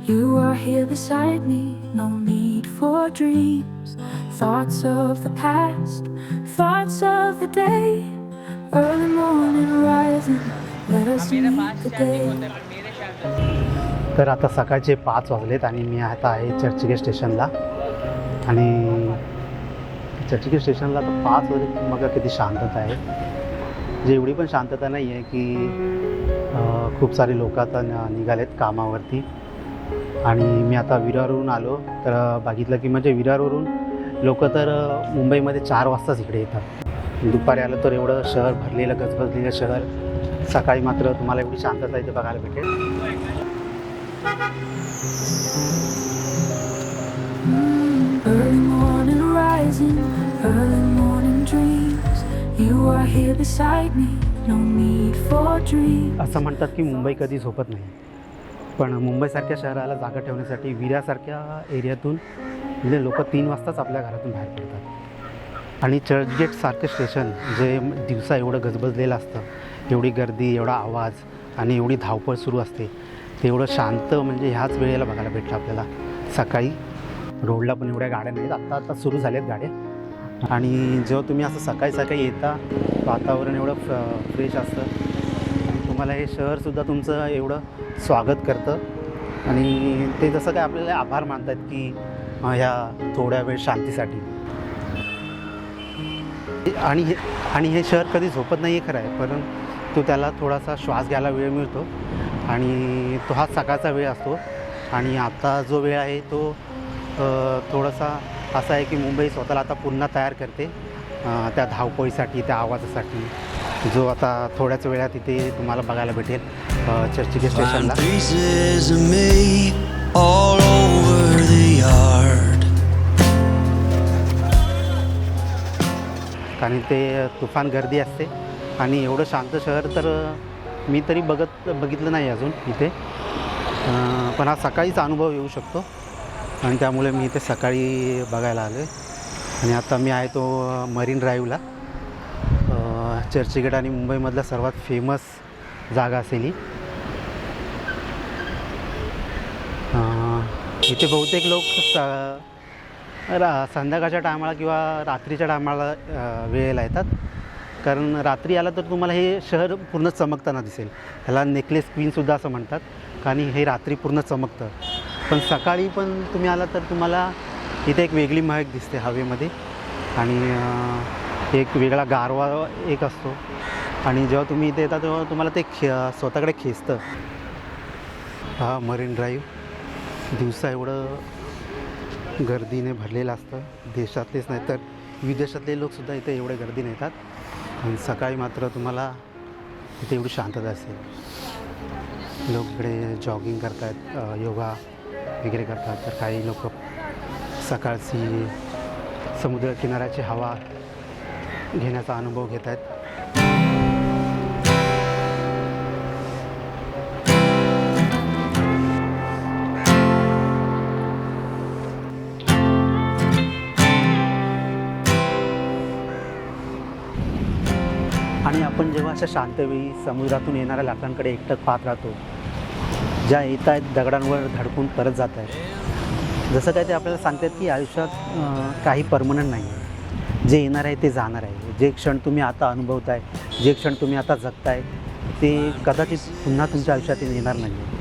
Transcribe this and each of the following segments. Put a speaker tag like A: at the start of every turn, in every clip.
A: You are here beside me, no need for dreams. Thoughts of the past, thoughts of the day. Early morning rising, let us meet the day.
B: तर आता सकाळचे 5 वाजलेत आणि मी आता आहे चर्चगेट स्टेशनला. आणि चर्चगेट स्टेशनला तर 5 वाजले, बघा किती शांतता आहे. जे एवढी पण शांतता नाही आहे की खूप सारे लोक आता निघालेत कामावरती. आणि मी आता विरारवरून आलो तर बघितलं की म्हणजे विरारवरून लोक तर मुंबईमध्ये 4 वाजताच इकडे येतात. दुपारी आलं तर एवढं शहर भरलेलं गजबजलेलं शहर, सकाळी मात्र तुम्हाला एवढी शांतता इथे बघायला भेटेल.
A: Early morning rising, early morning dreams. You are here beside me, no need for dreams.
B: असं म्हणतात की मुंबई कधी झोपत नाही, पण मुंबईसारख्या शहराला जागा ठेवण्यासाठी विरासारख्या एरियातून म्हणजे लोक 3 वाजताच आपल्या घरातून बाहेर पडतात. आणि चर्चगेटसारखं स्टेशन जे दिवसा एवढं गजबजलेलं असतं, एवढी गर्दी, एवढा आवाज आणि एवढी धावपळ सुरू असते, ते एवढं शांत म्हणजे ह्याच वेळेला बघायला भेटलं आपल्याला. सकाळी रोडला पण एवढ्या गाड्या नाहीत, आत्ता सुरू झाल्यात गाड्या. आणि जेव्हा तुम्ही असं सकाळी सकाळी येता, वातावरण एवढं फ्रेश असतं आणि तुम्हाला हे शहरसुद्धा तुमचं एवढं स्वागत करतं. आणि ते जसं काय आपल्याला आभार मानतात की ह्या थोड्या वेळ शांतीसाठी. आणि हे शहर कधी झोपत नाही आहे खरं आहे, परंतु त्याला थोडासा श्वास घ्यायला वेळ मिळतो आणि तो हा सकाळचा वेळ असतो. आणि आता जो वेळ आहे तो थोडासा असा आहे की मुंबई स्वतःला आता पुन्हा तयार करते त्या धावपळीसाठी, त्या आवाजासाठी, जो आता थोड्याच वेळात इथे तुम्हाला बघायला भेटेल चर्चगेट स्टेशनला. आणि ते तुफान गर्दी असते आणि एवढं शांत शहर तर मी तरी बघितलं नाही अजून इथे. पण हा सकाळीचा अनुभव येऊ शकतो आणि त्यामुळे मी इथे सकाळी बघायला आलो आहे. आणि आता मी आहे तो मरीन ड्राईव्हला. चर्चगेट आणि मुंबईमधला सर्वात फेमस जागा असेल ही. इथे बहुतेक लोक संध्याकाळच्या टायमाला किंवा रात्रीच्या टायमाला वेळेला येतात, कारण रात्री आला तर तुम्हाला हे शहर पूर्ण चमकताना दिसेल. ह्याला नेकलेस क्वीनसुद्धा असं म्हणतात, कारण हे रात्री पूर्ण चमकतं. पण सकाळी पण तुम्ही आला तर तुम्हाला इथे एक वेगळी महक दिसते हवेमध्ये आणि एक वेगळा गारवा एक असतो. आणि जेव्हा तुम्ही इथे येता तेव्हा तुम्हाला ते स्वतःकडे खेचतं. हा मरीन ड्राईव्ह दिवसा एवढं गर्दीने भरलेलं असतं. देशातलेच नाही तर विदेशातले लोकसुद्धा इथे एवढे गर्दीने येतात. आणि सकाळी मात्र तुम्हाला इथे एवढी शांतता असेल. लोक इकडे जॉगिंग करत आहेत, योगा वगैरे करतात. तर काही लोक सकाळची समुद्रकिनाऱ्याची हवा घेण्याचा अनुभव घेत आहेत. आणि आपण जेव्हा अशा शांतवेळी समुद्रातून येणाऱ्या लाटांकडे एकटक पाहत राहतो, ज्या येत आहेत दगडांवर धडकून परत जात आहेत, जसं काय ते आपल्याला सांगतात की आयुष्यात काही परमनंट नाही आहे. जे येणार आहे ते जाणार आहे. जे क्षण तुम्ही आता अनुभवताय, जे क्षण तुम्ही आता जगताय, ते कदाचित पुन्हा तुमच्या आयुष्यात येणार नाही आहे.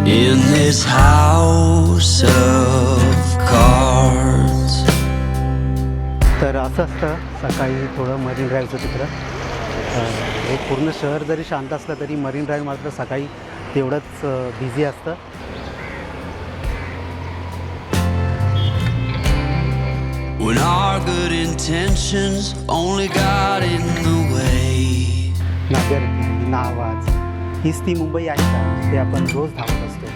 C: In this house of cards.
B: तर असं असतं सकाळी थोडं मरीन ड्राईव्हचं चित्र. हे पूर्ण शहर जरी शांत असलं तरी मरीन ड्राईव्ह मात्र सकाळी तेवढंच बिझी असतं.
C: When our good intentions only got in the way.
B: ना गर्दी ना आवाज, हीच ती मुंबई आहे का ते आपण रोज धावत असतो.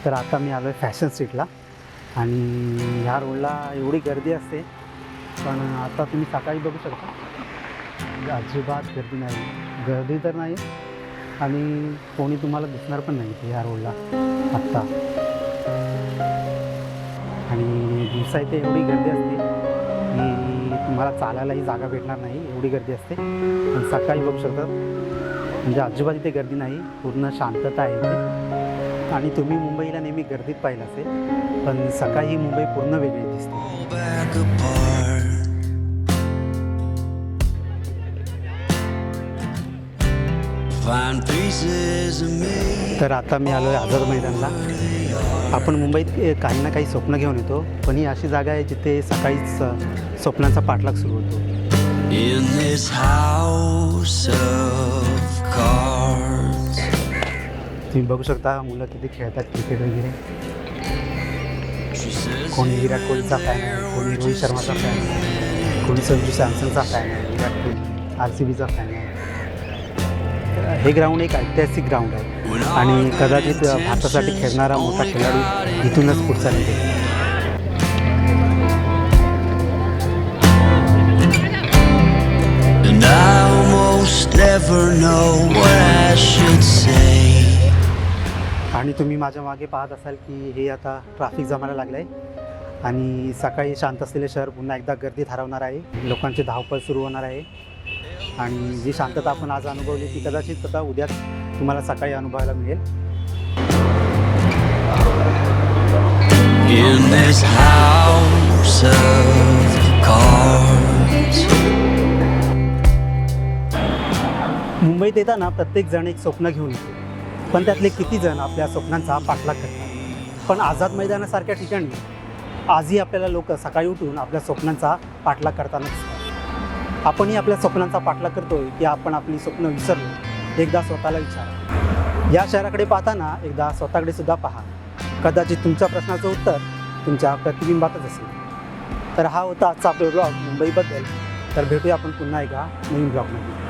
B: तर आता मी आलो आहे फॅशन स्ट्रीटला आणि ह्या रोडला एवढी गर्दी असते, पण आता तुम्ही सकाळी बघू शकता अजिबात गर्दी नाही. गर्दी तर नाही आणि कोणी तुम्हाला दिसणार पण नाही ह्या रोडला आत्ता. आणि दिवसा इथे एवढी गर्दी असते की तुम्हाला चालायलाही जागा भेटणार नाही, एवढी गर्दी असते. पण सकाळी बघू शकतात म्हणजे अजिबात इथे गर्दी नाही, पूर्ण शांतता आहे इथे. आणि तुम्ही मुंबईला नेहमी गर्दीत पाहिलं असेल, पण सकाळी ही मुंबई पूर्ण वेगळी दिसते.
C: back apart. Find pieces of me.
B: तर आता मी आलो आहे आझाद मैदानला. आपण मुंबईत काही ना काही स्वप्न घेऊन येतो, पण ही अशी जागा आहे जिथे सकाळीच स्वप्नांचा पाठलाग सुरू होतो.
C: In this house of cards.
B: तुम्ही बघू शकता मुलं किती खेळतात क्रिकेट वगैरे.
C: She says
B: कोणी विराट कोहलीचा फॅन आहे, कोणी रोहित शर्माचा फॅन आहे, कोणी संजू सॅमसनचा फॅन आहे, विराट कोहली RCBचा फॅन आहे. तर हे ग्राउंड एक ऐतिहासिक ग्राउंड आहे आणि कदाचित भारतासाठी खेळणारा मोठा खेळाडू इथूनच पुढचा निघेल.
C: and I almost never know what I should say.
B: आणि तुम्ही माझ्या मागे पाहत असाल की हे आता ट्रॅफिक जमायला लागलं आहे आणि सकाळी शांत असलेले शहर पुन्हा एकदा गर्दीत हरवणार आहे. लोकांची धावपळ सुरू होणार आहे आणि जी शांतता आपण आज अनुभवली ती कदाचित आता उद्या तुम्हाला सकाळी अनुभवायला मिळेल.
C: In this house of cards.
B: मुंबईत येताना प्रत्येक जण एक स्वप्न घेऊन येतो, पण त्यातले किती जण आपल्या स्वप्नांचा पाठलाग करतात. पण आझाद मैदानासारख्या ठिकाणी आजही आपल्याला लोक सकाळी उठून आपल्या स्वप्नांचा पाठलाग करताना दिसतात. आपणही आपल्या स्वप्नांचा पाठलाग करतोय की आपण आपली स्वप्न विसरलो, एकदा स्वतःला विचारा. या शहराकडे पाहताना एकदा स्वतःकडे सुद्धा पहा. कदाचित तुमच्या प्रश्नाचं उत्तर तुमच्या प्रतिबिंबातच असेल. तर हा होता आजचा आपला ब्लॉग मुंबईबद्दल. तर भेटूया आपण पुन्हा एका नवीन ब्लॉगमध्ये.